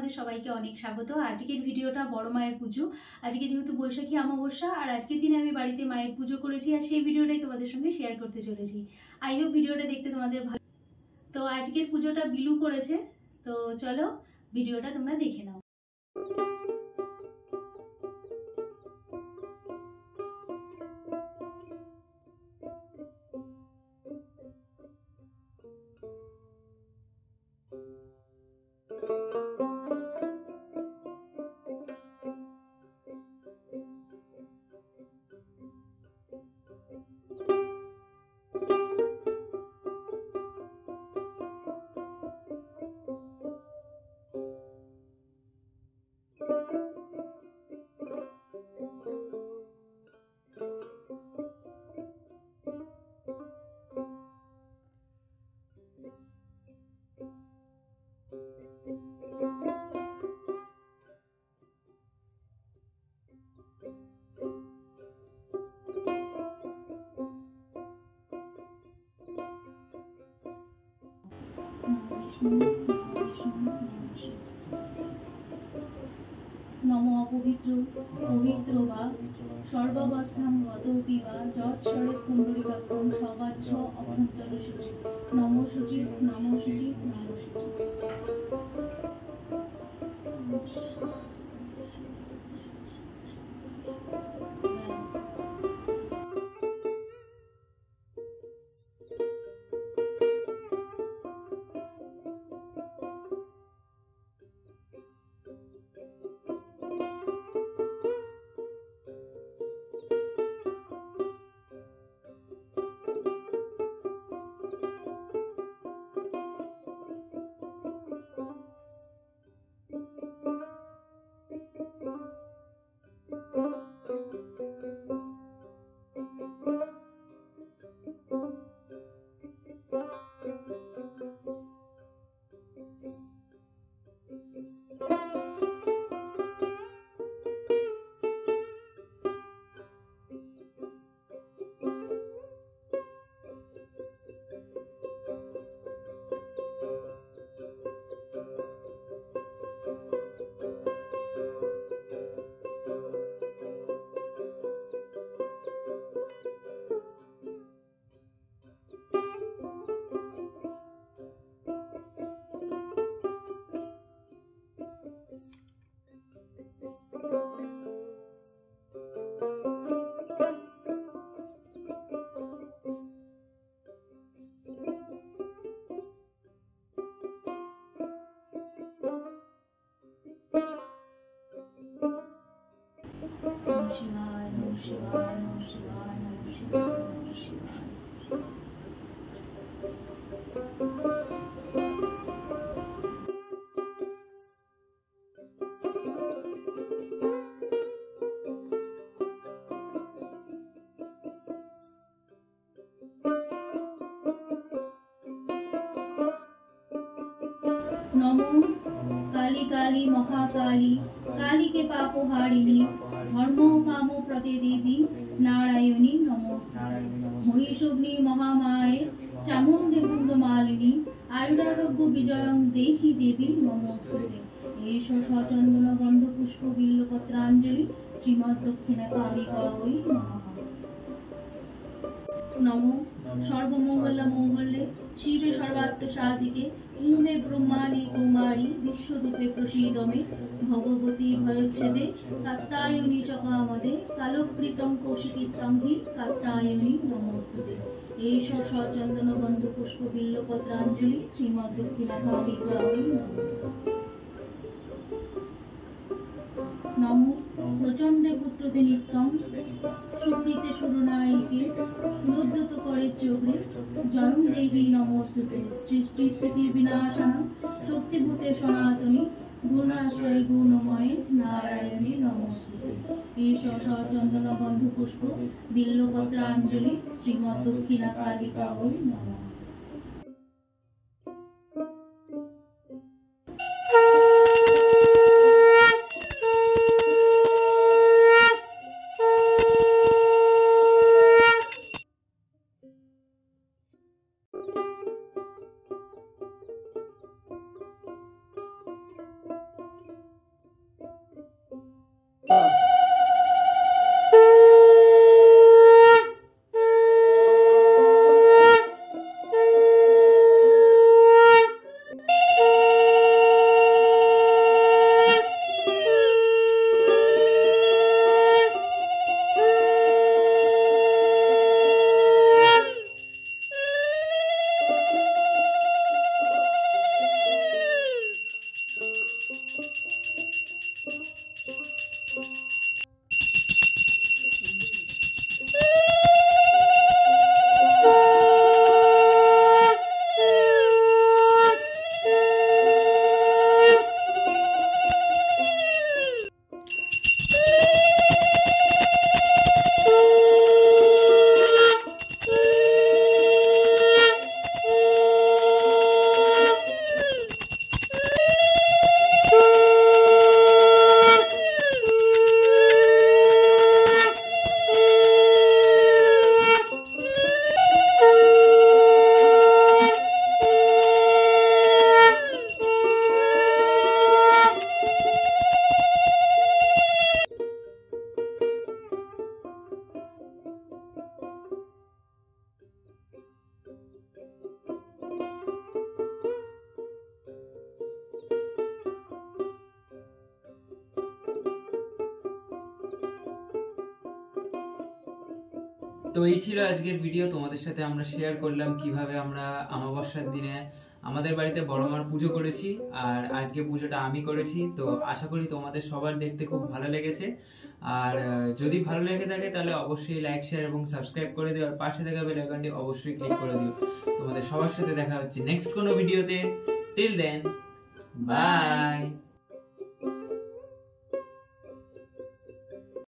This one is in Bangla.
তোমাদের সবাইকে অনেক স্বাগত। আজকের ভিডিওটা বড় মায়ের পুজো। আজকে যেহেতু বৈশাখী অমাবস্যা, আর আজকের দিনে আমি বাড়িতে মায়ের পুজো করেছি, আর সেই ভিডিওটাই তোমাদের সঙ্গে শেয়ার করতে চলেছি। আই হোপ ভিডিওটা দেখতে তোমাদের ভালো। তো আজকের পুজোটা বিলু করেছে, তো চলো ভিডিওটা তোমরা দেখে নাও। নম অপবিত্র পবিত্র বা সর্বাবস্থান গতপি বা যৎস্বরে পুণ্ডরিকাক্ষং সবাচ্ছ অভ্যন্তর সূচি নম সূচি নম সূচি নম সূচি। শিবায় নমঃ শিবায় নমঃ শিবায় নমঃ শিবায় নমঃ শিবায়। নমো কালী কালী মহাকালী কালী কে পাপহারিণী ধর্ম কাম প্রতিদেবী নারায়ণী নমস্তুতে। মহিষগ্নি মহামায়ে চামুণ্ডী মুণ্ডমালিনী আয়ুরারোগ্য বিজয়ং দেহি দেবী নমস্তুতে। এষ সচন্দন গন্ধ পুষ্প বিল্বপত্রাঞ্জলি শ্রীমৎ দক্ষিণা কালিকায় নমঃ। নমো সর্বমঙ্গলা মঙ্গলে শিবে সর্বাত্ম সাধিকে উমে ব্রহ্মাণী কুমারী বিশ্বরূপে প্রসীদমে ভগবতী ভয়চ্ছেদে কাত্যায়নী চ কামদে কালকৃতং কৌশিকীতং হি কাত্যায়নী নমস্তুতে। এষ সচন্দন গন্ধ পুষ্প বিল্বপত্রাঞ্জলি শ্রীমৎ দক্ষিণা কালিকায় নমো প্রচণ্ডে পুত্রতে নিত্যং সুপ্রীতে সুরনায়িকে নোদ্যত করে চোখে জয়ং দেবী নমস্তুতে। সৃষ্টি স্থিতির বিনাশানং শক্তিভূতে সনাতনী গুণাশ্রয় গুণময়ে নারায়ণী নমস্তুতে। এষ সচন্দন গন্ধ পুষ্প বিল্বপত্রাঞ্জলি শ্রীমৎ দক্ষিণা কালিকায় নমঃ। তো এই ছিল আজকের ভিডিও, তোমাদের সাথে আমরা শেয়ার করলাম কিভাবে আমরা অমাবস্যার দিনে আমাদের বাড়িতে বড় মার পুজো করেছি। আর আজকে পুজোটা আমি করেছি, তো আশা করি তোমাদের সবার দেখতে খুব ভালো লেগেছে। আর যদি ভালো লেগে থাকে তাহলে অবশ্যই লাইক, শেয়ার এবং সাবস্ক্রাইব করে দিও। আর পাশে থাকা বেল আইকনটি অবশ্যই ক্লিক করে দিও। তোমাদের সবার সাথে দেখা হচ্ছে নেক্সট কোনো ভিডিওতে। Till then, by.